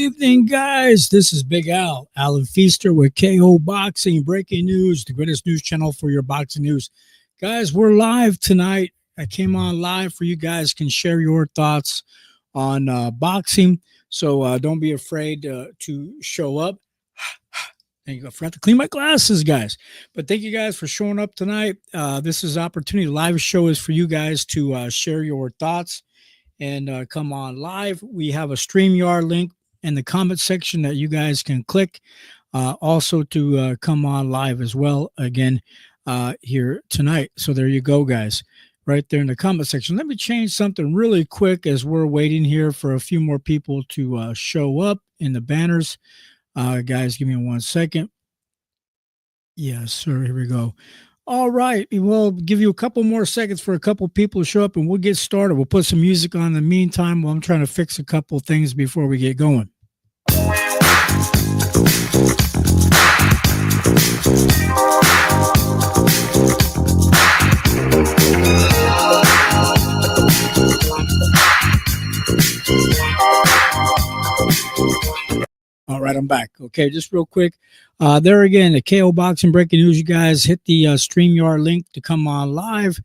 evening, guys. This is Big Al, Alan Fiester with KO Boxing, breaking news, the greatest news channel for your boxing news. Guys, we're live tonight. I came on live for you guys can share your thoughts on boxing. So don't be afraid to show up. Thank you. I forgot to clean my glasses, guys. But thank you guys for showing up tonight. This is opportunity. The live show is for you guys to share your thoughts and come on live. We have a StreamYard link in the comment section that you guys can click. Also to come on live as well again here tonight. So there you go, guys, right there in the comment section. Let me change something really quick as we're waiting here for a few more people to show up in the banners. Guys, give me 1 second. Yes, sir. Here we go. All right. We'll give you a couple more seconds for a couple people to show up and we'll get started. We'll put some music on in the meantime while I'm trying to fix a couple things before we get going. All right, I'm back. Okay, just real quick. There again, the KO Boxing breaking news. You guys hit the StreamYard link to come on live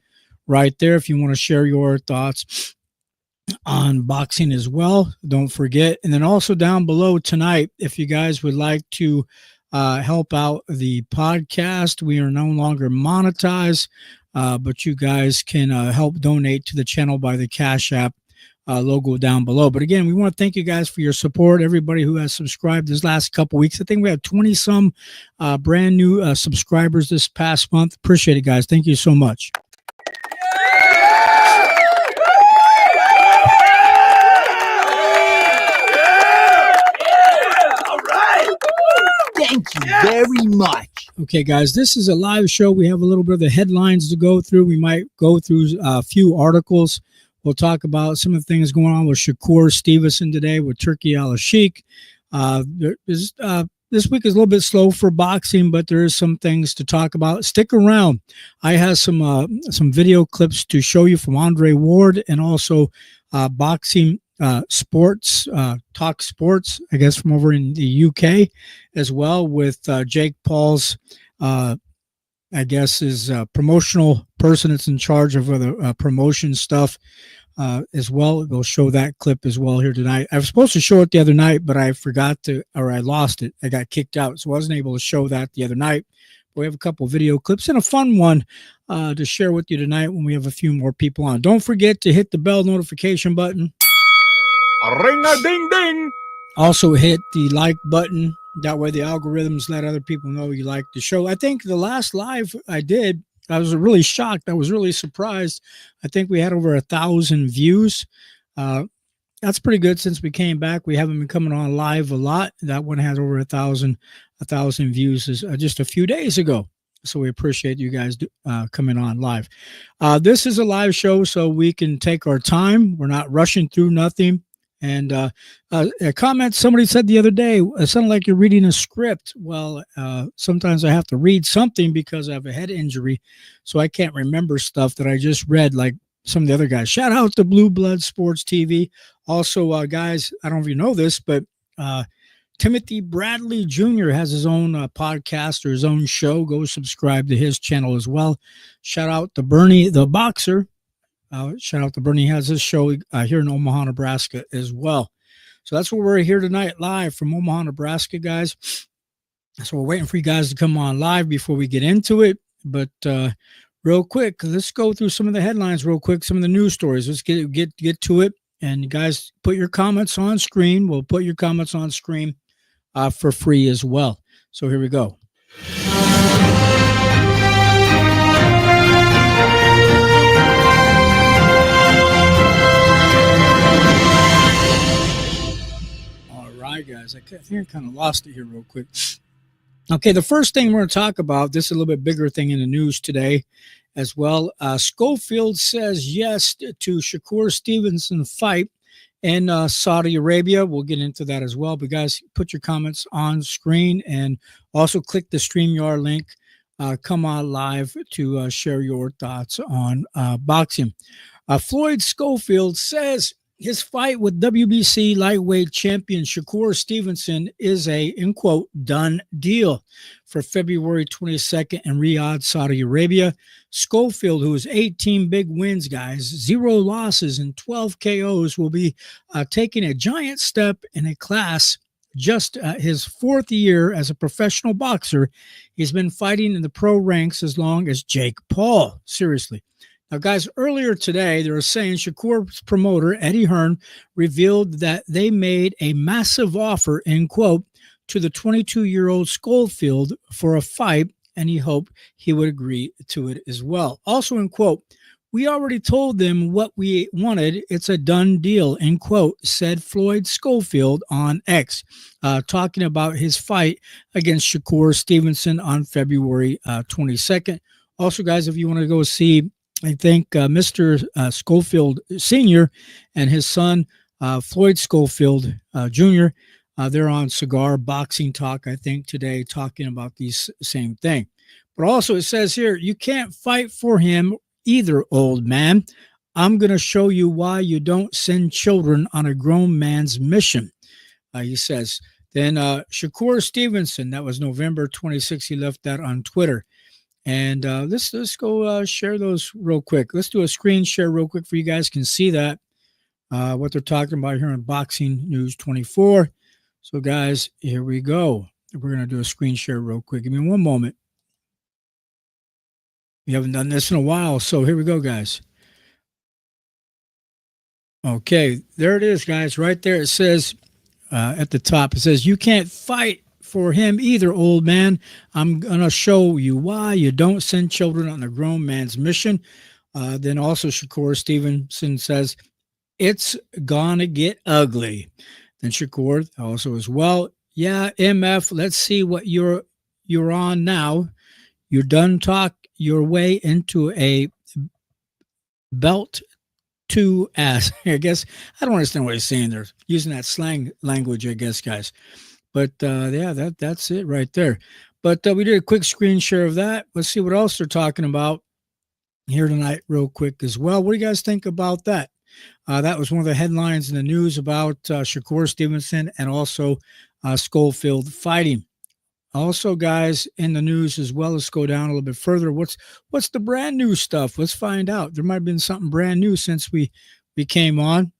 right there if you want to share your thoughts on boxing as well. Don't forget. And then also down below tonight, if you guys would like to help out the podcast, we are no longer monetized, but you guys can help donate to the channel by the Cash App logo down below. But again, we want to thank you guys for your support. Everybody who has subscribed this last couple weeks. I think we have 20 some brand new subscribers this past month. Appreciate it, guys. Thank you so much. All right. Thank you very much. Okay, guys, this is a live show. We have a little bit of the headlines to go through. We might go through a few articles. We'll talk about some of the things going on with Shakur Stevenson today with Turki Al-Sheikh. This week is a little bit slow for boxing, but there is some things to talk about. Stick around. I have some video clips to show you from Andre Ward and also boxing sports, talk sports, I guess, from over in the UK as well with Jake Paul's I guess is a promotional person that's in charge of the promotion stuff as well. We'll show that clip as well here tonight. I was supposed to show it the other night, but I forgot to, or I lost it. I got kicked out, so I wasn't able to show that the other night. But we have a couple video clips and a fun one to share with you tonight when we have a few more people on. Don't forget to hit the bell notification button. Ring-a-ding-ding. Also hit the like button. That way the algorithms let other people know you like the show. I think the last live I did, I was really shocked. I was really surprised. I think we had over 1,000 views. That's pretty good since we came back. We haven't been coming on live a lot. That one has over 1,000 views just a few days ago. So we appreciate you guys coming on live. This is a live show, so we can take our time. We're not rushing through nothing. And a comment somebody said the other day, it sounded like you're reading a script. Well, sometimes I have to read something because I have a head injury, so I can't remember stuff that I just read like some of the other guys. Shout out to Blue Blood Sports TV. Also, guys, I don't know if you know this, but Timothy Bradley Jr. has his own podcast or his own show. Go subscribe to his channel as well. Shout out to Bernie the Boxer. Shout out to Bernie. He has his show here in Omaha, Nebraska as well. So that's where we're here tonight, live from Omaha, Nebraska, guys. So we're waiting for you guys to come on live before we get into it. But real quick, let's go through some of the headlines real quick, some of the news stories. Let's get to it. And you guys, put your comments on screen. We'll put your comments on screen for free as well. So here we go. Guys, I think I kind of lost it here real quick. Okay, the first thing we're going to talk about, this is a little bit bigger thing in the news today as well. Schofield says yes to Shakur Stevenson fight in Saudi Arabia. We'll get into that as well. But guys, put your comments on screen and also click the StreamYard link. Come on live to share your thoughts on boxing. Floyd Schofield says his fight with WBC lightweight champion Shakur Stevenson is a, in quote, done deal for February 22nd in Riyadh, Saudi Arabia. Schofield, who has 18 big wins, guys, 0 losses and 12 KOs, will be taking a giant step in a class. Just his 4th year as a professional boxer. He's been fighting in the pro ranks as long as Jake Paul. Seriously. Now, guys, earlier today, they were saying Shakur's promoter, Eddie Hearn, revealed that they made a massive offer, end quote, to the 22-year-old Schofield for a fight, and he hoped he would agree to it as well. Also, end quote, we already told them what we wanted. It's a done deal, end quote, said Floyd Schofield on X, talking about his fight against Shakur Stevenson on February 22nd. Also, guys, if you want to go see, I think Mr. Schofield Sr. and his son, Floyd Schofield Jr., they're on Cigar Boxing Talk, I think, today, talking about these same thing. But also it says here, you can't fight for him either, old man. I'm going to show you why you don't send children on a grown man's mission, he says. Then Shakur Stevenson, that was November 26th. He left that on Twitter. And let's go share those real quick. Let's do a screen share real quick for you guys can see that, what they're talking about here on Boxing News 24. So, guys, here we go. We're going to do a screen share real quick. Give me one moment. We haven't done this in a while, so here we go, guys. Okay, there it is, guys. Right there it says at the top, it says, you can't fight for him either, old man. I'm going to show you why you don't send children on a grown man's mission. Then also Shakur Stevenson says, it's going to get ugly. Then Shakur also as well, yeah, MF, let's see what you're on now. You're done talk your way into a belt to ass. I guess I don't understand what he's saying there. Using that slang language, I guess, guys. But yeah, that's it right there. But we did a quick screen share of that. Let's see what else they're talking about here tonight real quick as well. What do you guys think about that? That was one of the headlines in the news about Shakur Stevenson and also Schofield fighting. Also, guys, in the news as well, let's go down a little bit further. What's the brand new stuff? Let's find out. There might have been something brand new since we came on.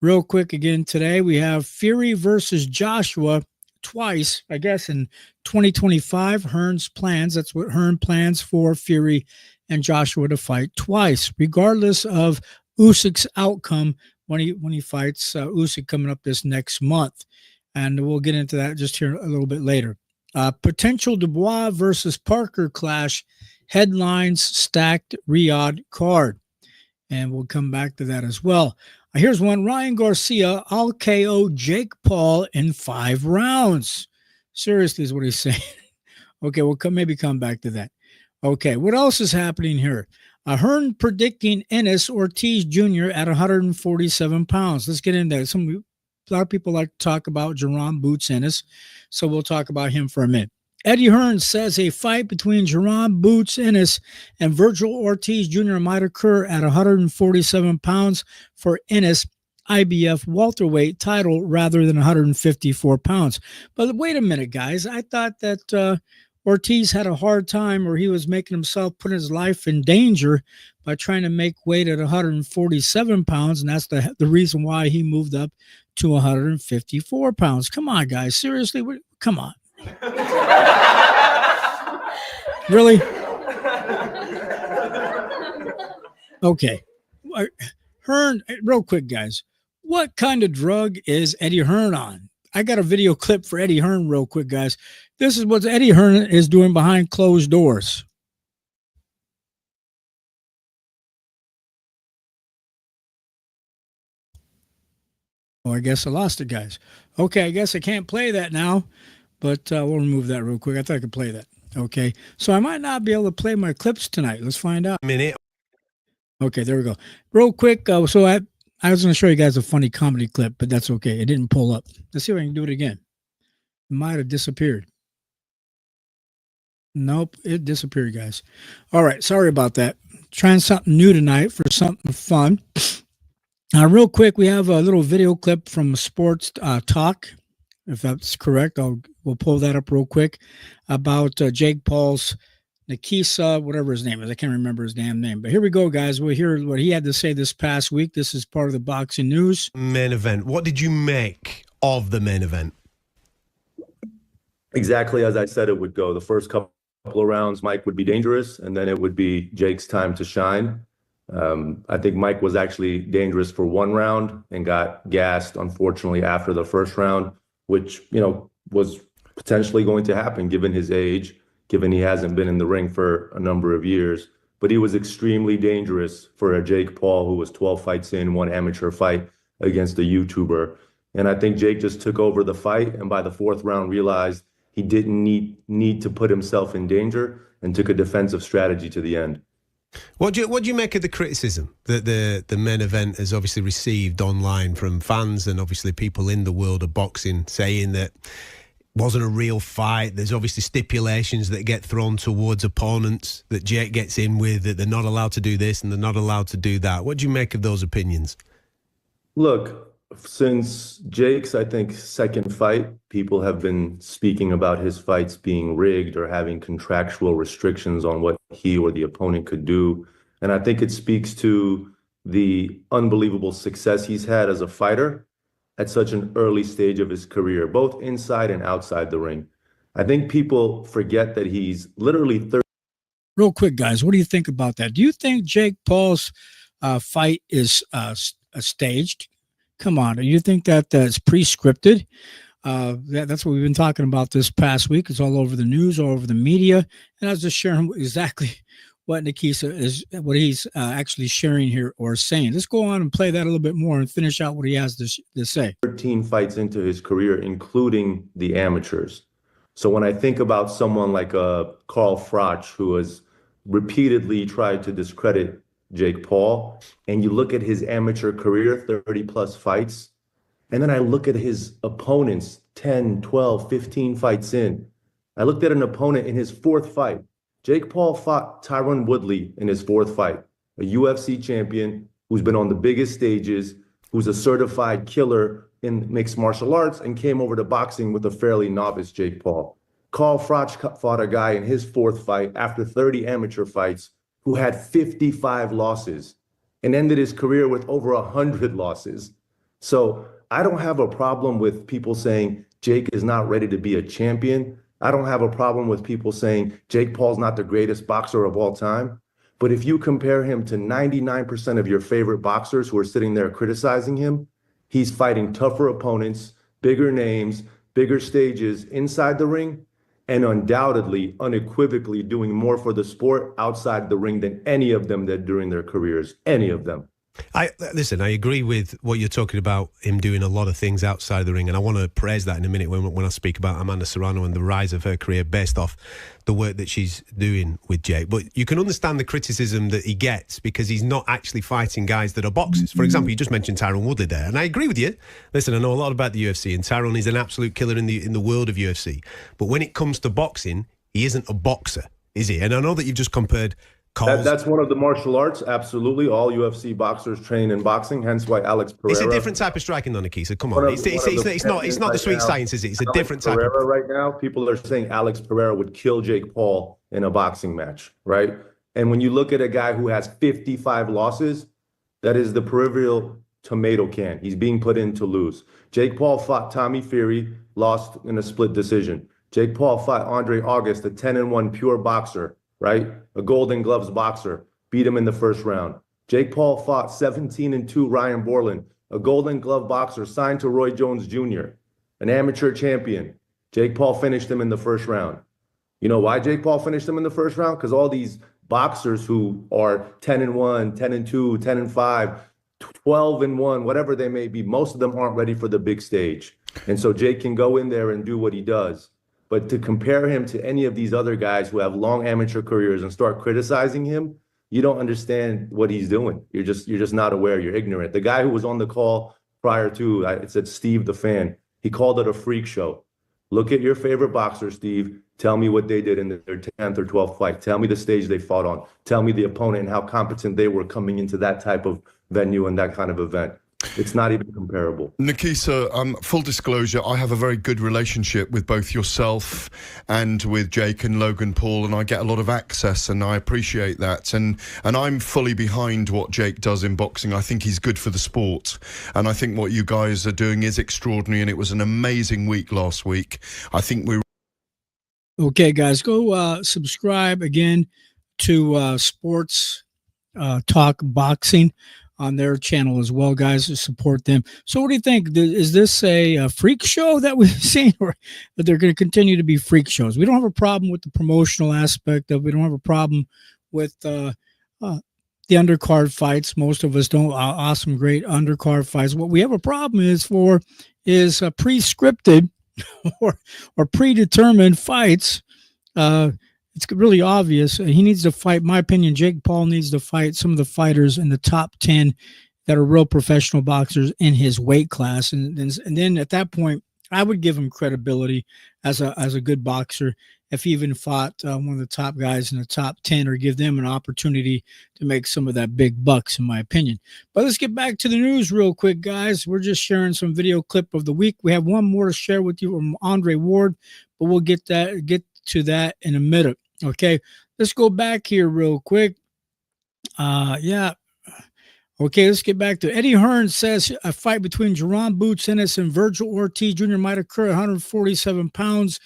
Real quick again today, we have Fury versus Joshua twice, I guess, in 2025. Hearn's plans, that's what Hearn plans for Fury and Joshua to fight twice, regardless of Usyk's outcome when he fights Usyk coming up this next month. And we'll get into that just here a little bit later. Potential Dubois versus Parker clash, headlines stacked Riyadh card. And we'll come back to that as well. Here's one. Ryan Garcia, I'll KO Jake Paul in 5 rounds. Seriously is what he's saying. Okay, we'll maybe come back to that. Okay, what else is happening here? Hearn predicting Ennis Ortiz Jr. at 147 pounds. Let's get into that. A lot of people like to talk about Jerome Boots Ennis, so we'll talk about him for a minute. Eddie Hearn says a fight between Jerome Boots Ennis and Virgil Ortiz Jr. might occur at 147 pounds for Ennis IBF welterweight title rather than 154 pounds. But wait a minute, guys. I thought that Ortiz had a hard time, or he was making himself put his life in danger by trying to make weight at 147 pounds, and that's the reason why he moved up to 154 pounds. Come on, guys. Seriously? Come on. Really? Okay. Hearn, real quick, guys. What kind of drug is Eddie Hearn on? I got a video clip for Eddie Hearn real quick, guys. This is what Eddie Hearn is doing behind closed doors. Oh, I guess I lost it, guys. Okay, I guess I can't play that now, but we'll remove that real quick. I thought I could play that. Okay, so I might not be able to play my clips tonight. Let's find out. Okay, there we go. Real quick, so I was going to show you guys a funny comedy clip, but that's okay. It didn't pull up. Let's see if I can do it again. It might have disappeared. Nope, it disappeared, guys. All right, sorry about that. Trying something new tonight for something fun. Real quick, we have a little video clip from Sports Talk, if that's correct. We'll pull that up real quick about Jake Paul's Nikisa, whatever his name is. I can't remember his damn name. But here we go, guys. We'll hear what he had to say this past week. This is part of the boxing news. Main event. What did you make of the main event? Exactly as I said it would go. The first couple of rounds, Mike would be dangerous, and then it would be Jake's time to shine. I think Mike was actually dangerous for one round and got gassed, unfortunately, after the first round, which, was potentially going to happen given his age, given he hasn't been in the ring for a number of years. But he was extremely dangerous for a Jake Paul who was 12 fights in, one amateur fight against a YouTuber. And I think Jake just took over the fight, and by the fourth round realized he didn't need to put himself in danger and took a defensive strategy to the end. What do you make of the criticism that the main event has obviously received online from fans and obviously people in the world of boxing, saying that it wasn't a real fight? There's obviously stipulations that get thrown towards opponents that Jake gets in with, that they're not allowed to do this and they're not allowed to do that. What do you make of those opinions? Look, since Jake's, I think, second fight, people have been speaking about his fights being rigged or having contractual restrictions on what he or the opponent could do. And I think it speaks to the unbelievable success he's had as a fighter at such an early stage of his career, both inside and outside the ring. I think people forget that he's literally 30. Real quick, guys, what do you think about that? Do you think Jake Paul's fight is staged? Come on, do you think that it's pre-scripted? That's what we've been talking about this past week. It's all over the news, all over the media. And I was just sharing exactly what Nikisa is, what he's actually sharing here or saying. Let's go on and play that a little bit more and finish out what he has to say. 13 fights into his career, including the amateurs. So when I think about someone like Carl Froch, who has repeatedly tried to discredit Jake Paul, and you look at his amateur career, 30 plus fights, and then I look at his opponents, 10, 12, 15 fights in. I looked at an opponent in his fourth fight. Jake Paul fought Tyron Woodley in his fourth fight, a UFC champion who's been on the biggest stages, who's a certified killer in mixed martial arts, and came over to boxing with a fairly novice Jake Paul. Carl Froch fought a guy in his fourth fight after 30 amateur fights who had 55 losses and ended his career with over 100 losses. So I don't have a problem with people saying Jake is not ready to be a champion. I don't have a problem with people saying Jake Paul's not the greatest boxer of all time. But if you compare him to 99% of your favorite boxers who are sitting there criticizing him, he's fighting tougher opponents, bigger names, bigger stages inside the ring, and undoubtedly, unequivocally doing more for the sport outside the ring than any of them did during their careers, any of them. I agree with what you're talking about, him doing a lot of things outside the ring, and I want to praise that in a minute when I speak about Amanda Serrano and the rise of her career based off the work that she's doing with Jake. But you can understand the criticism that he gets because he's not actually fighting guys that are boxers. For example, you just mentioned Tyron Woodley there, and I agree with you. Listen, I know a lot about the UFC, and Tyron is an absolute killer in the world of UFC. But when it comes to boxing, he isn't a boxer, is he? And I know that you've just compared That's one of the martial arts. Absolutely. All UFC boxers train in boxing, hence why Alex Pereira. It's a different type of striking, though, Nikisa. Come on. It's not the sweet science, is it? It's a different type of. Right now, people are saying Alex Pereira would kill Jake Paul in a boxing match, right? And when you look at a guy who has 55 losses, that is the proverbial tomato can. He's being put in to lose. Jake Paul fought Tommy Fury, lost in a split decision. Jake Paul fought Andre August, a 10-1 pure boxer, right? A Golden Gloves boxer, beat him in the first round. Jake Paul fought 17-2 Ryan Borland, a Golden Glove boxer signed to Roy Jones Jr., an amateur champion. Jake Paul finished him in the first round. You know why Jake Paul finished him in the first round? Because all these boxers who are 10-1, 10-2, 10-5, 12-1, whatever they may be, most of them aren't ready for the big stage. And so Jake can go in there and do what he does. But to compare him to any of these other guys who have long amateur careers and start criticizing him, you don't understand what he's doing. You're just not aware. You're ignorant. The guy who was on the call prior to, it said Steve the Fan, he called it a freak show. Look at your favorite boxer, Steve. Tell me what they did in their 10th or 12th fight. Tell me the stage they fought on. Tell me the opponent and how competent they were coming into that type of venue and that kind of event. It's not even comparable. Nikisa, full disclosure, I have a very good relationship with both yourself and with Jake and Logan Paul, and I get a lot of access, and I appreciate that. And I'm fully behind what Jake does in boxing. I think he's good for the sport, and I think what you guys are doing is extraordinary, and it was an amazing week last week. I think we... Okay, guys, go subscribe again to Sports Talk Boxing on their channel as well, guys, to support them. So what do you think? Is this a freak show that we've seen, or that they're going to continue to be freak shows? We don't have a problem with the promotional aspect of it. We don't have a problem with the undercard fights. Most of us don't. Awesome, great undercard fights. What we have a problem is pre-scripted or predetermined fights. It's really obvious. He needs to fight, in my opinion, Jake Paul needs to fight some of the fighters in the top 10 that are real professional boxers in his weight class. And then at that point, I would give him credibility as a good boxer if he even fought one of the top guys in the top 10, or give them an opportunity to make some of that big bucks, in my opinion. But let's get back to the news real quick, guys. We're just sharing some video clip of the week. We have one more to share with you from Andre Ward, but we'll get to that in a minute. Okay, let's go back here real quick. Okay, let's get back to Eddie Hearn says a fight between Jerome Boots Ennis and Virgil Ortiz Jr. might occur at 147 pounds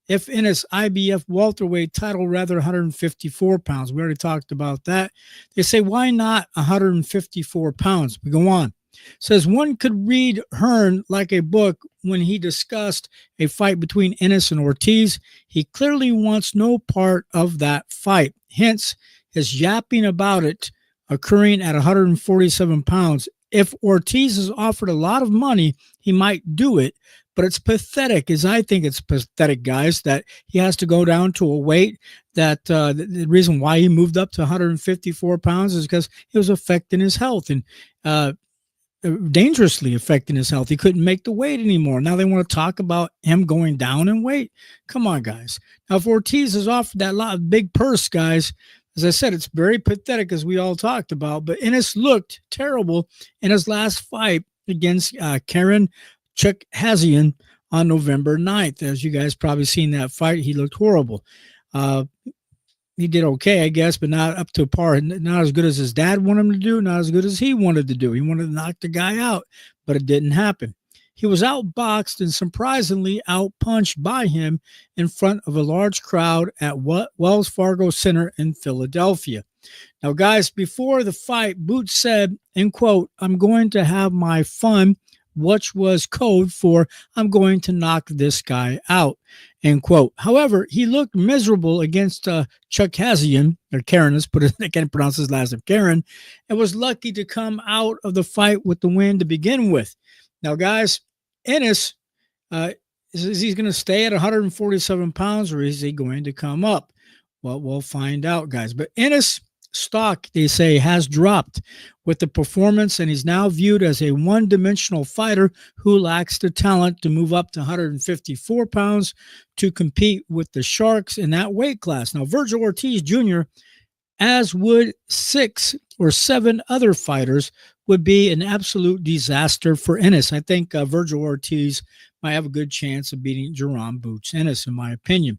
if Ennis IBF welterweight title, rather 154 pounds. We already talked about that. They say, why not 154 pounds? We go on. Says one could read Hearn like a book when he discussed a fight between Ennis and Ortiz. He clearly wants no part of that fight. Hence, his yapping about it occurring at 147 pounds. If Ortiz is offered a lot of money, he might do it. But it's pathetic, as I think it's pathetic, guys, that he has to go down to a weight that the reason why he moved up to 154 pounds is because it was affecting his health and dangerously affecting his health. He couldn't make the weight anymore. Now they want to talk about him going down in weight. Come on, guys. Now, if Ortiz is offered that big purse, guys, as I said, it's very pathetic, as we all talked about. But Ennis looked terrible in his last fight against Karen Chukhazian on November 9th. As you guys probably seen that fight, he looked horrible. He did okay, I guess, but not up to par. Not as good as his dad wanted him to do, not as good as he wanted to do. He wanted to knock the guy out, but it didn't happen. He was outboxed and surprisingly outpunched by him in front of a large crowd at Wells Fargo Center in Philadelphia. Now, guys, before the fight, Boots said, in quote, "I'm going to have my fun," which was code for "I'm going to knock this guy out," end quote. However, he looked miserable against Chukhazian, or Karen, let's put it, I can't pronounce his last name, Karen, and was lucky to come out of the fight with the win to begin with. Now, guys, Ennis, is he going to stay at 147 pounds, or is he going to come up? Well, we'll find out, guys. But Ennis' stock, they say, has dropped with the performance, and he's now viewed as a one-dimensional fighter who lacks the talent to move up to 154 pounds to compete with the Sharks in that weight class. Now, Virgil Ortiz Jr., as would 6 or 7 other fighters, would be an absolute disaster for Ennis. I think Virgil Ortiz might have a good chance of beating Jerome Boots Ennis, in my opinion.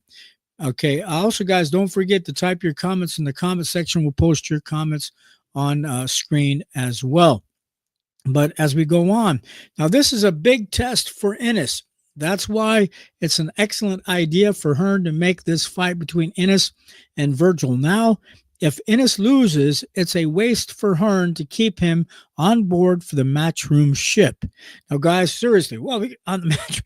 Okay. Also, guys, don't forget to type your comments in the comment section. We'll post your comments on screen as well. But as we go on, now this is a big test for Ennis. That's why it's an excellent idea for Hearn to make this fight between Ennis and Virgil. Now, if Ennis loses, it's a waste for Hearn to keep him on board for the matchroom ship. Now, guys, seriously, well, on the match,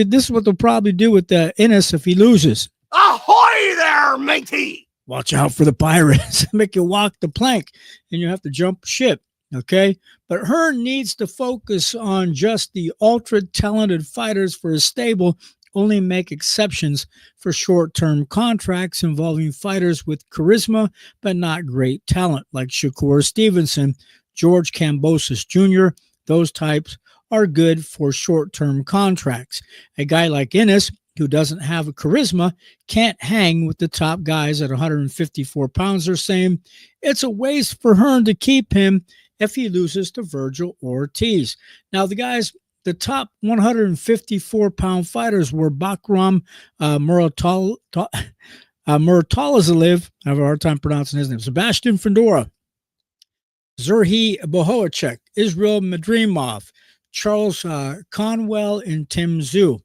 this is what they'll probably do with Ennis if he loses. Ahoy there, matey! Watch out for the pirates. Make you walk the plank, and you have to jump ship. Okay, but Hearn needs to focus on just the ultra-talented fighters for his stable. Only make exceptions for short-term contracts involving fighters with charisma but not great talent, like Shakur Stevenson, George Kambosos Jr. Those types are good for short-term contracts. A guy like Ennis, who doesn't have a charisma, can't hang with the top guys at 154 pounds. They're saying it's a waste for Hearn to keep him if he loses to Virgil Ortiz. Now, the top 154-pound fighters were Bakram Murtalazalev, I have a hard time pronouncing his name, Sebastian Fedora, Zurhi Bohocek, Israel Madrimov, Charles Conwell, and Tim Zhu.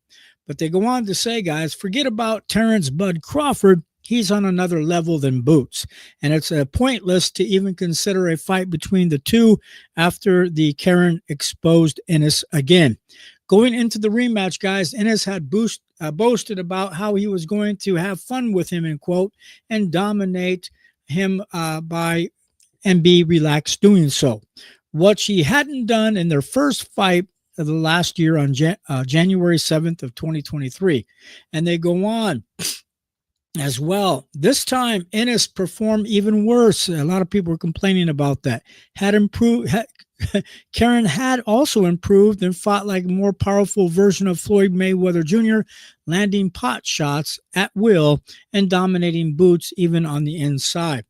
But they go on to say, guys, forget about Terrence Bud Crawford. He's on another level than Boots. And it's pointless to even consider a fight between the two after the Karen exposed Ennis again. Going into the rematch, guys, Ennis had boasted about how he was going to have fun with him, in quote, and dominate him and be relaxed doing so. What she hadn't done in their first fight of the last year on January 7th of 2023. And they go on as well. This time, Ennis performed even worse. A lot of people were complaining about that. Karen had also improved and fought like a more powerful version of Floyd Mayweather Jr., landing pot shots at will and dominating Boots even on the inside.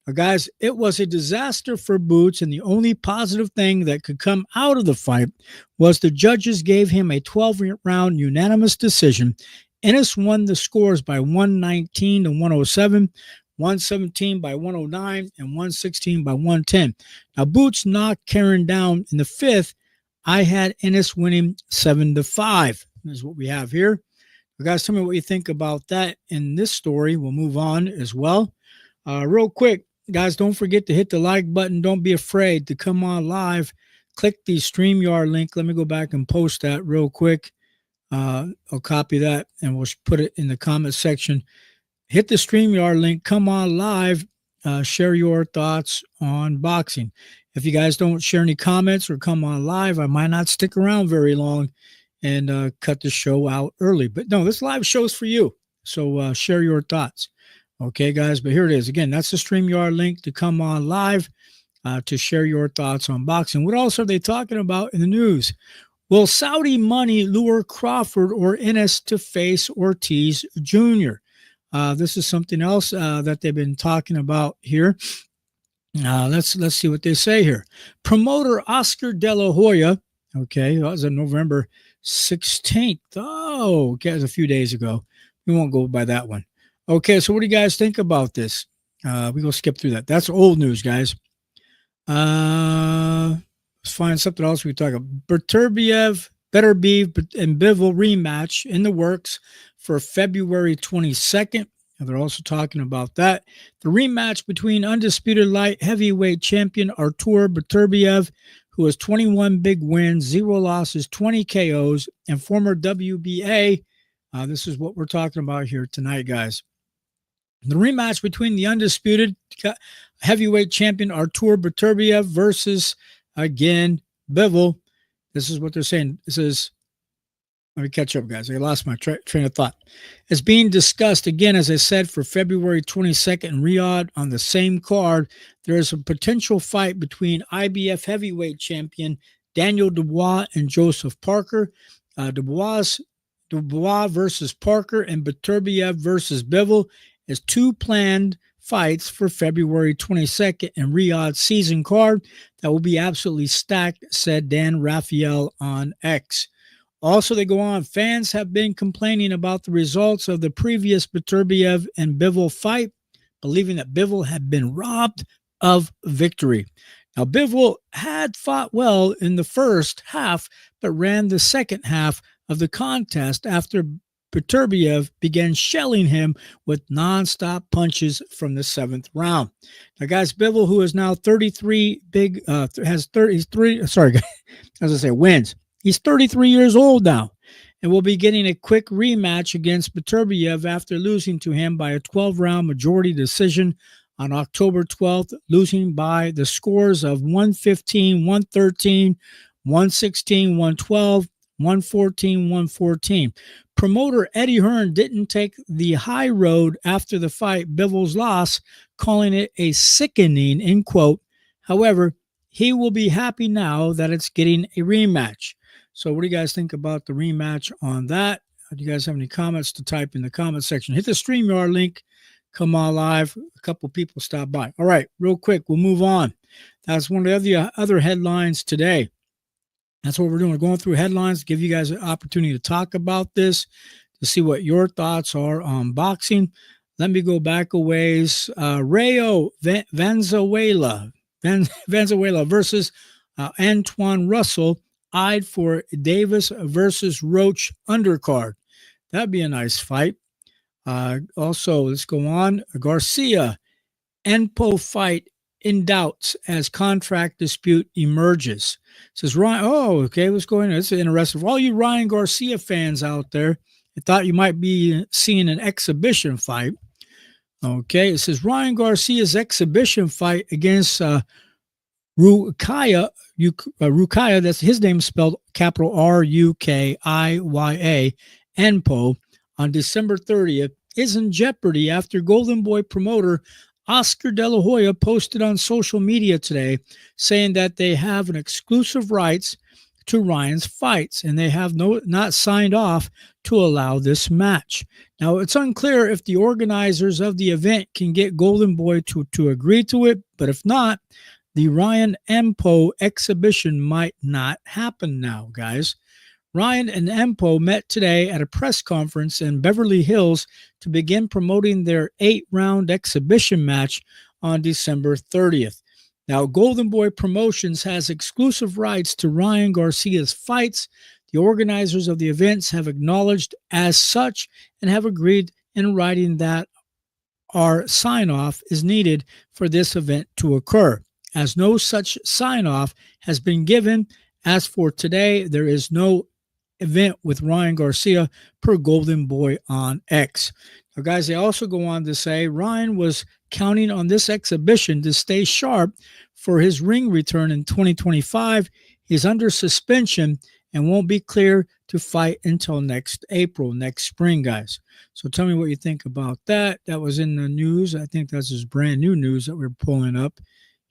Now, guys, it was a disaster for Boots, and the only positive thing that could come out of the fight was the judges gave him a 12-round unanimous decision. Ennis won the scores by 119 to 107, 117 by 109, and 116 by 110. Now, Boots knocked Karen down in the fifth. I had Ennis winning 7-5. This is what we have here. You guys, tell me what you think about that in this story. We'll move on as well. Real quick, guys, don't forget to hit the like button. Don't be afraid to come on live. Click the StreamYard link. Let me go back and post that real quick. I'll copy that and we'll put it in the comment section. Hit the StreamYard link. Come on live. Share your thoughts on boxing. If you guys don't share any comments or come on live, I might not stick around very long and cut the show out early. But no, this live show's for you. So share your thoughts. Okay, guys, but here it is. Again, that's the StreamYard link to come on live to share your thoughts on boxing. What else are they talking about in the news? Will Saudi money lure Crawford or Ennis to face Ortiz Jr.? This is something else that they've been talking about here. Let's see what they say here. Promoter Oscar De La Hoya, okay, that was on November 16th. Oh, okay, it was a few days ago. We won't go by that one. Okay, so what do you guys think about this? We're going to skip through that. That's old news, guys. Let's find something else we can talk about. Beterbiev, and Bivol rematch in the works for February 22nd. And they're also talking about that. The rematch between undisputed light heavyweight champion Artur Beterbiev, who has 21 big wins, 0 losses, 20 KOs, and former WBA. This is what we're talking about here tonight, guys. The rematch between the undisputed heavyweight champion Artur Beterbiev versus, again, Bivol. This is what they're saying. This is, let me catch up, guys. I lost my train of thought. It's being discussed, again, as I said, for February 22nd in Riyadh on the same card. There is a potential fight between IBF heavyweight champion Daniel Dubois and Joseph Parker. Dubois versus Parker and Beterbiev versus Bivol is 2 planned fights for February 22nd in Riyadh season card that will be absolutely stacked, said Dan Raphael on X. Also, they go on, fans have been complaining about the results of the previous Beterbiev and Bivol fight, believing that Bivol had been robbed of victory. Now, Bivol had fought well in the first half, but ran the second half of the contest after Beterbiev began shelling him with nonstop punches from the 7th round. Now, guys, Bivol, who is now 33 wins. He's 33 years old now and will be getting a quick rematch against Beterbiev after losing to him by a 12-round majority decision on October 12th, losing by the scores of 115, 113, 116, 112, 114, 114. Promoter Eddie Hearn didn't take the high road after the fight, Bivol's loss, calling it a sickening, in quote. However, he will be happy now that it's getting a rematch. So what do you guys think about the rematch on that? Do you guys have any comments to type in the comment section? Hit the StreamYard link. Come on live. A couple people stop by. All right, real quick, we'll move on. That's one of the other headlines today. That's what we're doing. We're going through headlines to give you guys an opportunity to talk about this, to see what your thoughts are on boxing. Let me go back a ways. Rayo Venezuela versus Antoine Russell eyed for Davis versus Roach undercard. That'd be a nice fight. Also, let's go on. Garcia Enpo fight in doubts as contract dispute emerges. Says Ryan. Oh, okay. What's going on? It's interesting. For all you Ryan Garcia fans out there, I thought you might be seeing an exhibition fight. Okay. It says Ryan Garcia's exhibition fight against Rukaya. That's his name spelled capital Rukiya Enpo on December 30th is in jeopardy after Golden Boy promoter Oscar De La Hoya posted on social media today saying that they have an exclusive rights to Ryan's fights and they have not signed off to allow this match. Now, it's unclear if the organizers of the event can get Golden Boy to agree to it, but if not, the Ryan Empo exhibition might not happen now, guys. Ryan and Empo met today at a press conference in Beverly Hills to begin promoting their 8-round exhibition match on December 30th. Now, Golden Boy Promotions has exclusive rights to Ryan Garcia's fights. The organizers of the events have acknowledged as such and have agreed in writing that our sign-off is needed for this event to occur. As no such sign-off has been given, as for today, there is no event with Ryan Garcia per Golden Boy on X. Now, guys, they also go on to say Ryan was counting on this exhibition to stay sharp for his ring return in 2025. He's under suspension and won't be clear to fight until next April, next spring, guys. So tell me what you think about that. That was in the news. I think that's just brand new news that we're pulling up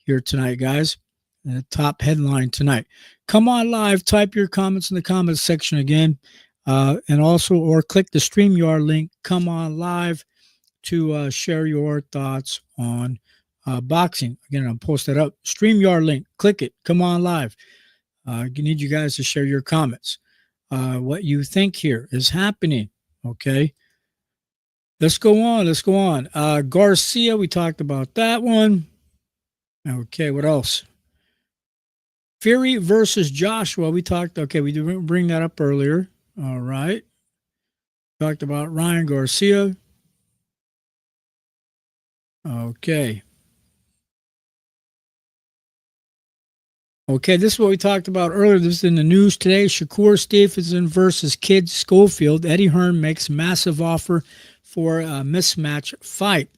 here tonight, guys. The top headline tonight. Come on live, type your comments in the comments section again, and also or click the StreamYard link. Come on live to share your thoughts on boxing. Again, I'll post that up. StreamYard link, click it. Come on live. I need you guys to share your comments. What you think here is happening. Okay. Let's go on. Let's go on. Garcia, we talked about that one. Okay, what else? Fury versus Joshua. We talked, okay, we did bring that up earlier. All right. Talked about Ryan Garcia. Okay. Okay, this is what we talked about earlier. This is in the news today. Shakur Stevenson versus Kid Schofield. Eddie Hearn makes massive offer for a mismatch fight.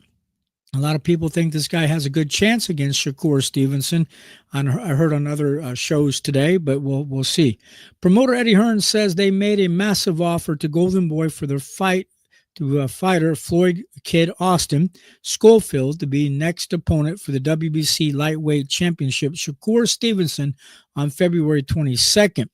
A lot of people think this guy has a good chance against Shakur Stevenson. I heard on other shows today, but we'll see. Promoter Eddie Hearn says they made a massive offer to Golden Boy for their fight to fighter Floyd Kid Austin Schofield to be next opponent for the WBC Lightweight Championship, Shakur Stevenson, on February 22nd.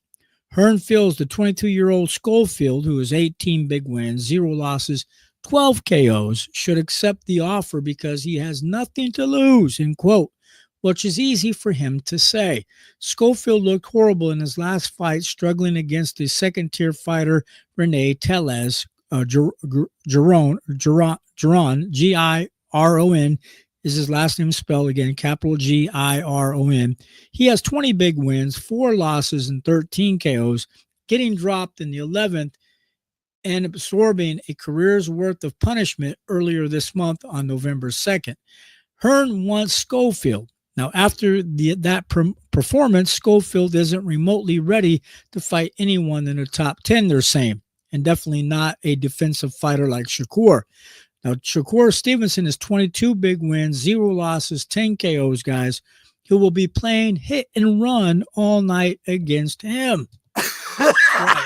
Hearn feels the 22-year-old Schofield, who has 18 big wins, 0 losses, 12 KOs, should accept the offer because he has nothing to lose, in quote, which is easy for him to say. Schofield looked horrible in his last fight, struggling against the second-tier fighter Renee Tellez. Giron, Giron is his last name spelled again, capital Giron. He has 20 big wins, 4 losses, and 13 KOs, getting dropped in the 11th and absorbing a career's worth of punishment earlier this month on November 2nd. Hearn wants Schofield. Now, after that performance, Schofield isn't remotely ready to fight anyone in the top 10, they're saying, and definitely not a defensive fighter like Shakur. Now, Shakur Stevenson has 22 big wins, 0 losses, 10 KOs, guys, who will be playing hit and run all night against him. Right.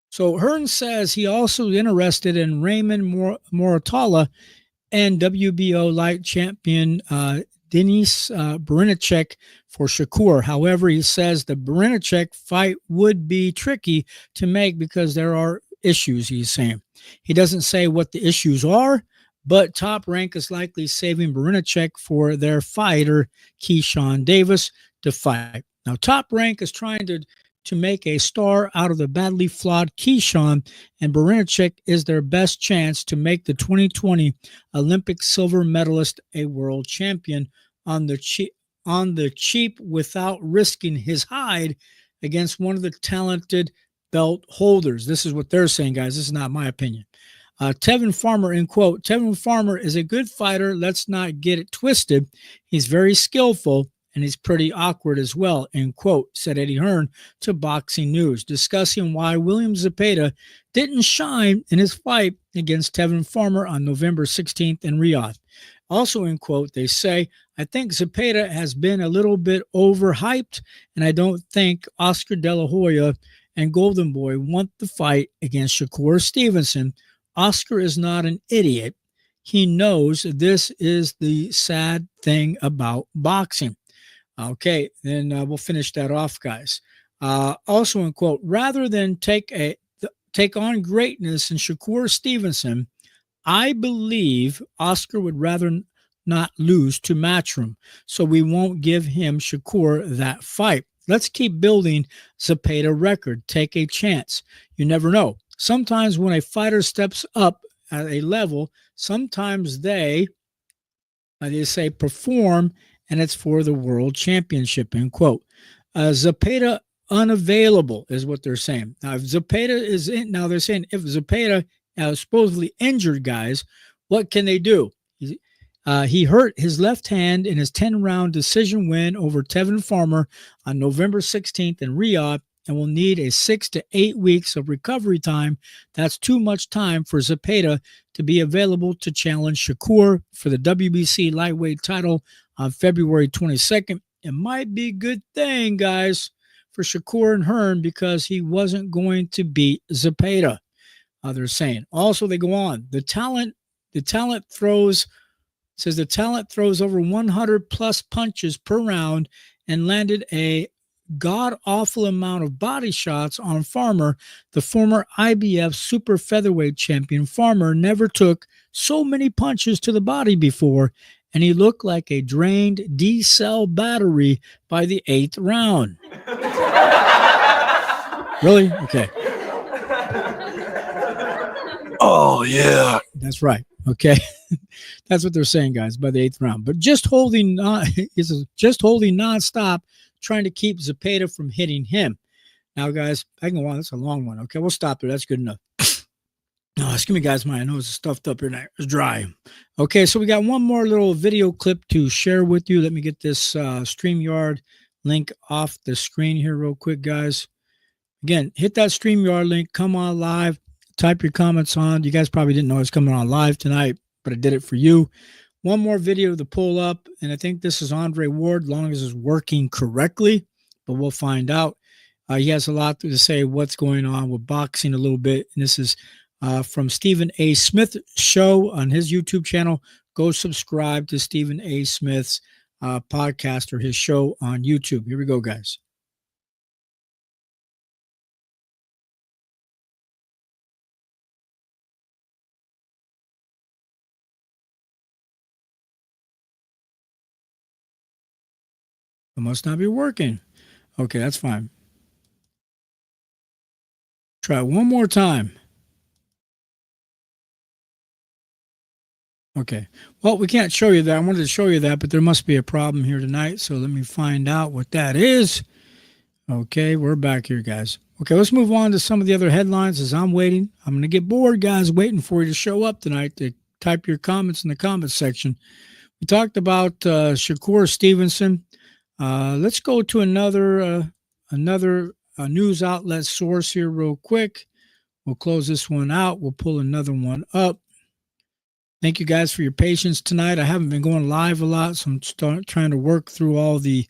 So Hearn says he also interested in Raymond Moratala and WBO light champion Denis Berinicek for Shakur. However, he says the Berinicek fight would be tricky to make because there are issues, he's saying. He doesn't say what the issues are, but Top Rank is likely saving Barincek for their fighter, Keyshawn Davis, to fight. Now, Top Rank is trying to make a star out of the badly flawed Keyshawn, and Barincek is their best chance to make the 2020 Olympic silver medalist a world champion on the cheap without risking his hide against one of the talented belt holders. This is what they're saying, guys. This is not my opinion. Tevin Farmer, in quote, Tevin Farmer is a good fighter. Let's not get it twisted. He's very skillful, and he's pretty awkward as well, end quote, said Eddie Hearn to Boxing News, discussing why William Zepeda didn't shine in his fight against Tevin Farmer on November 16th in Riyadh. Also, in quote, they say, I think Zepeda has been a little bit overhyped, and I don't think Oscar De La Hoya and Golden Boy want the fight against Shakur Stevenson. Oscar is not an idiot. He knows this is the sad thing about boxing. Okay, then we'll finish that off, guys. Also, in quote, rather than take on greatness in Shakur Stevenson, I believe Oscar would rather not lose to Matchroom, so we won't give him Shakur that fight. Let's keep building Zepeda record. Take a chance. You never know. Sometimes when a fighter steps up at a level, sometimes they say perform, and it's for the world championship, end quote. Zepeda unavailable is what they're saying. Now, if Zepeda is in, now they're saying if Zepeda is supposedly injured, guys, what can they do? He hurt his left hand in his 10-round decision win over Tevin Farmer on November 16th in Riyadh and will need a 6 to 8 weeks of recovery time. That's too much time for Zepeda to be available to challenge Shakur for the WBC lightweight title on February 22nd. It might be a good thing, guys, for Shakur and Hearn because he wasn't going to beat Zepeda. They're saying. Also, they go on. The talent throws over 100 plus punches per round and landed a god-awful amount of body shots on Farmer. The former IBF super featherweight champion Farmer never took so many punches to the body before, and he looked like a drained D-cell battery by the 8th round. Really? Okay. Oh, yeah. That's right. Okay. That's what they're saying, guys, by the 8th round. But just holding nonstop, trying to keep Zepeda from hitting him. Now, guys, I can go on. That's a long one. Okay, we'll stop there. That's good enough. No, excuse me, guys. My nose is stuffed up here now. It's dry. Okay, so we got one more little video clip to share with you. Let me get this StreamYard link off the screen here real quick, guys. Again, hit that StreamYard link. Come on live. Type your comments on. You guys probably didn't know I was coming on live tonight, but I did it for you. One more video to pull up, and I think this is Andre Ward, as long as it's working correctly, but we'll find out. He has a lot to say what's going on with boxing a little bit, and this is from Stephen A. Smith show on his YouTube channel. Go subscribe to Stephen A. Smith's podcast or his show on YouTube. Here we go, guys. It must not be working. Okay, that's fine. Try it one more time. Okay. Well, we can't show you that. I wanted to show you that, but there must be a problem here tonight. So let me find out what that is. Okay, we're back here, guys. Okay, let's move on to some of the other headlines as I'm waiting. I'm going to get bored, guys, waiting for you to show up tonight to type your comments in the comments section. We talked about Shakur Stevenson. Let's go to another news outlet source here real quick. We'll close this one out. We'll pull another one up. Thank you guys for your patience tonight. I haven't been going live a lot, so I'm trying to work through all the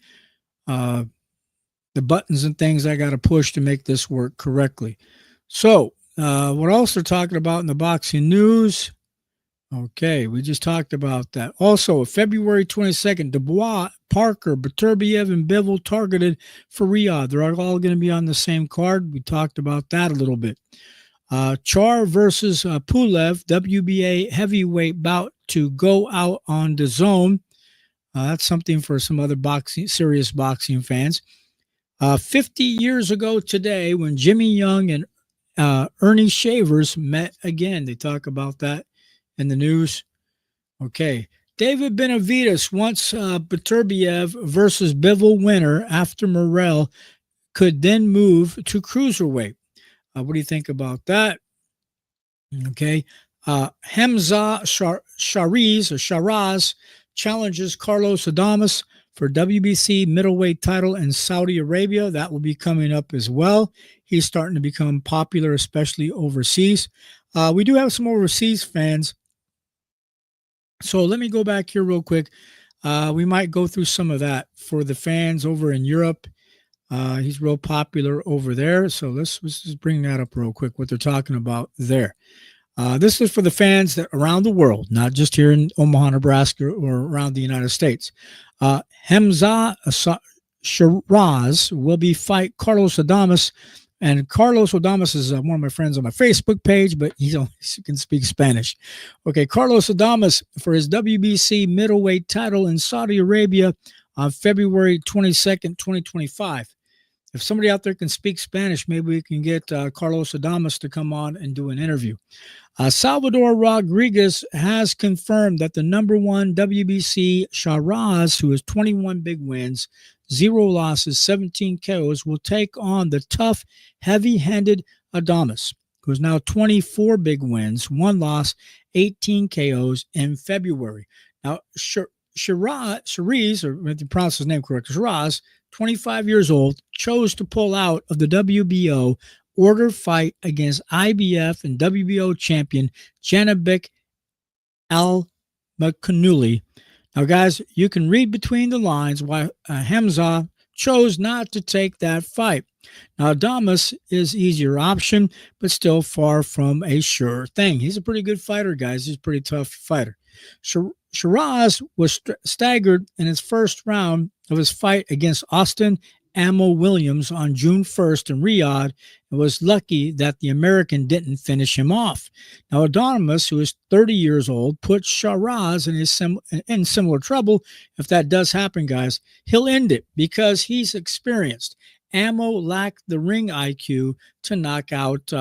buttons and things I got to push to make this work correctly. So what else they're talking about in the boxing news? Okay, we just talked about that. Also, February 22nd, Dubois, Parker, Beterbiev, and Bivol targeted for Riyadh. They're all going to be on the same card. We talked about that a little bit. Char versus Pulev, WBA heavyweight bout to go out on the zone. That's something for some other serious boxing fans. 50 years ago today, when Jimmy Young and Ernie Shavers met again. They talk about that in the news. Okay. David Benavides wants Beterbiev versus Bivol winner after Morrell could then move to cruiserweight. What do you think about that? Okay. Hamza Sharaz challenges Carlos Adames for WBC middleweight title in Saudi Arabia. That will be coming up as well. He's starting to become popular, especially overseas. We do have some overseas fans. So let me go back here real quick. We might go through some of that for the fans over in Europe. He's real popular over there. So let's just bring that up real quick, what they're talking about there. This is for the fans that around the world, not just here in Omaha, Nebraska, or around the United States. Hamza Shiraz will be fight Carlos Adames. And Carlos Adames is one of my friends on my Facebook page, but he can speak Spanish. Okay, Carlos Adames for his WBC middleweight title in Saudi Arabia on February 22nd, 2025. If somebody out there can speak Spanish, maybe we can get Carlos Adames to come on and do an interview. Salvador Rodriguez has confirmed that the number one WBC Shiraz, who has 21 big wins, 0 losses, 17 KOs, will take on the tough, heavy-handed Adames, who has now 24 big wins, 1 loss, 18 KOs in February. Now, Shiraz, or if you pronounce his name correctly, Shiraz, 25 years old, chose to pull out of the WBO order fight against IBF and WBO champion Janibek Al-Makanouli. Now, guys, you can read between the lines why Hamza chose not to take that fight. Now, Adames is easier option, but still far from a sure thing. He's a pretty good fighter, guys. He's a pretty tough fighter. Shiraz was staggered in his first round of his fight against Austin Ammo Williams on June 1st in Riyadh, and was lucky that the American didn't finish him off. Now, Adames, who is 30 years old, put Shiraz in similar trouble. If that does happen, guys, he'll end it because he's experienced. Ammo lacked the ring IQ to knock out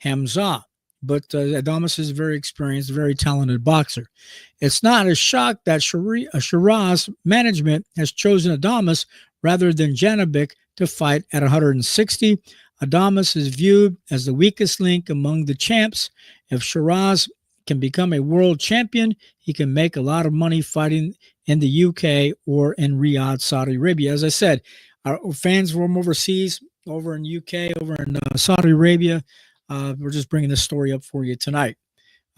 Hamza. But Adames is very experienced, very talented boxer. It's not a shock that Shiraz management has chosen Adames rather than Janibek to fight at 160. Adames is viewed as the weakest link among the champs. If Shiraz can become a world champion, he can make a lot of money fighting in the UK or in Riyadh, Saudi Arabia. As I said, our fans from overseas, over in UK, over in Saudi Arabia, we're just bringing this story up for you tonight,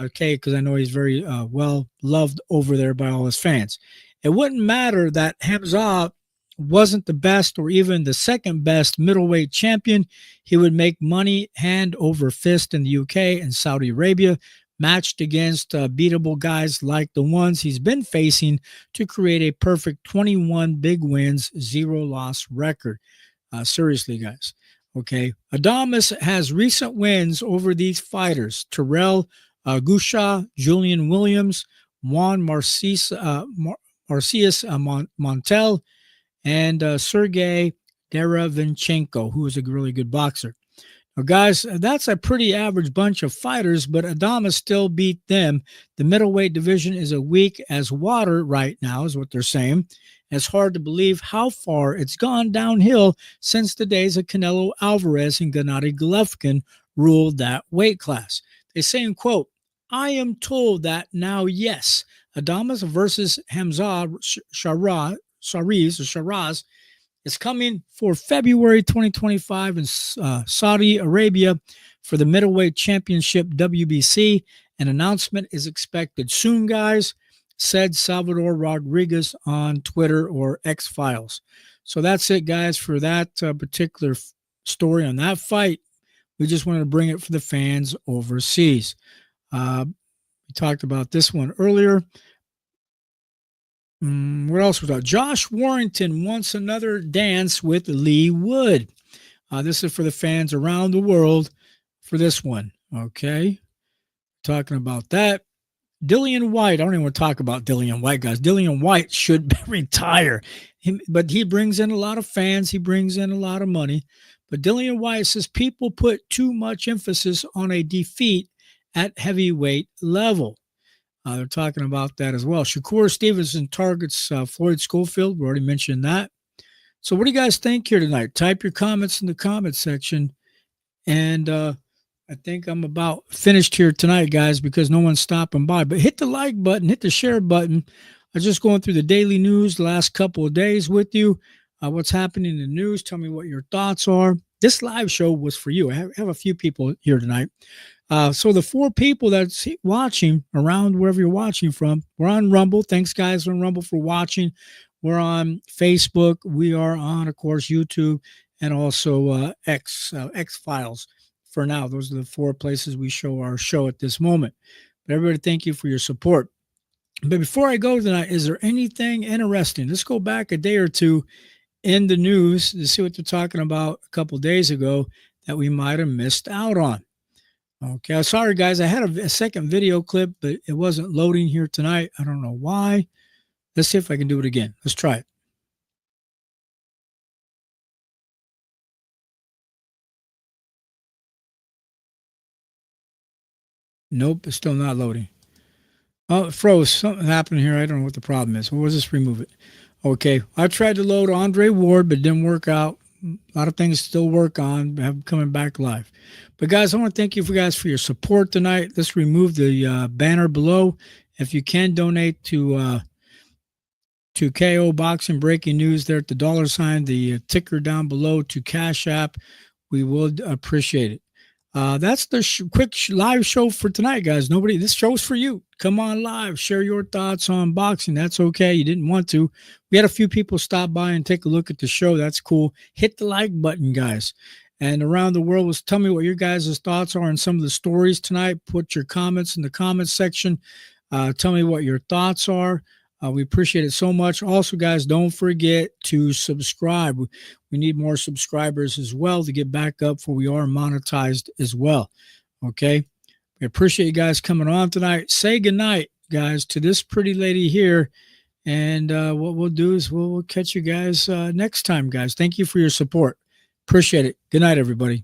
okay, because I know he's very well loved over there by all his fans. It wouldn't matter that Hamza wasn't the best or even the second best middleweight champion. He would make money hand over fist in the UK and Saudi Arabia, matched against beatable guys like the ones he's been facing to create a perfect 21 big wins, 0 loss record. Seriously, guys. Okay, Adames has recent wins over these fighters: Terrell Gusha, Julian Williams, Juan Marcius Montel, and Sergey Derevchenko, who is a really good boxer. Now, guys, that's a pretty average bunch of fighters, but Adames still beat them. The middleweight division is as weak as water right now, is what they're saying. It's hard to believe how far it's gone downhill since the days of Canelo Alvarez and Gennady Golovkin ruled that weight class. They say, in quote, "I am told that now, yes, Adames versus Hamza Shiraz is coming for February 2025 in Saudi Arabia for the middleweight championship WBC. An announcement is expected soon, guys," said Salvador Rodriguez on Twitter or X Files. So that's it, guys, for that particular story on that fight. We just wanted to bring it for the fans overseas. We talked about this one earlier. What else was that? Josh Warrington wants another dance with Lee Wood. This is for the fans around the world for this one. Okay. Talking about that. Dillian White. I don't even want to talk about Dillian White, guys. Dillian White should retire. But he brings in a lot of fans. He brings in a lot of money. But Dillian White says people put too much emphasis on a defeat at heavyweight level. They're talking about that as well. Shakur Stevenson targets Floyd Schofield. We already mentioned that. So what do you guys think here tonight? Type your comments in the comments section. And I think I'm about finished here tonight, guys, because no one's stopping by. But hit the like button, hit the share button. I'm just going through the daily news the last couple of days with you. What's happening in the news. Tell me what your thoughts are. This live show was for you. I have a few people here tonight. So the 4 people that's watching around wherever you're watching from, we're on Rumble. Thanks, guys, on Rumble for watching. We're on Facebook. We are on, of course, YouTube and also X Files. For now, those are the 4 places we show our show at this moment. But everybody, thank you for your support. But before I go tonight, is there anything interesting? Let's go back a day or two in the news to see what they're talking about a couple days ago that we might have missed out on. Okay, sorry guys, I had a second video clip, but it wasn't loading here tonight. I don't know why. Let's see if I can do it again. Let's try it. Nope, it's still not loading. Oh, it froze. Something happened here. I don't know what the problem is. Well, we'll just remove it. Okay, I tried to load Andre Ward, but it didn't work out. A lot of things still work on. Have coming back live. But guys, I want to thank you guys for your support tonight. Let's remove the banner below. If you can donate to KO Boxing Breaking News there at the $, the ticker down below to Cash App, we would appreciate it. That's the quick live show for tonight, guys. This show's for you. Come on live, share your thoughts on boxing. That's okay. You didn't want to. We had a few people stop by and take a look at the show. That's cool. Hit the like button, guys. And around the world, tell me what your guys' thoughts are on some of the stories tonight. Put your comments in the comments section. Tell me what your thoughts are. We appreciate it so much. Also, guys, don't forget to subscribe. We need more subscribers as well to get back up for we are monetized as well. Okay. We appreciate you guys coming on tonight. Say goodnight, guys, to this pretty lady here. And what we'll do is we'll catch you guys next time, guys. Thank you for your support. Appreciate it. Good night, everybody.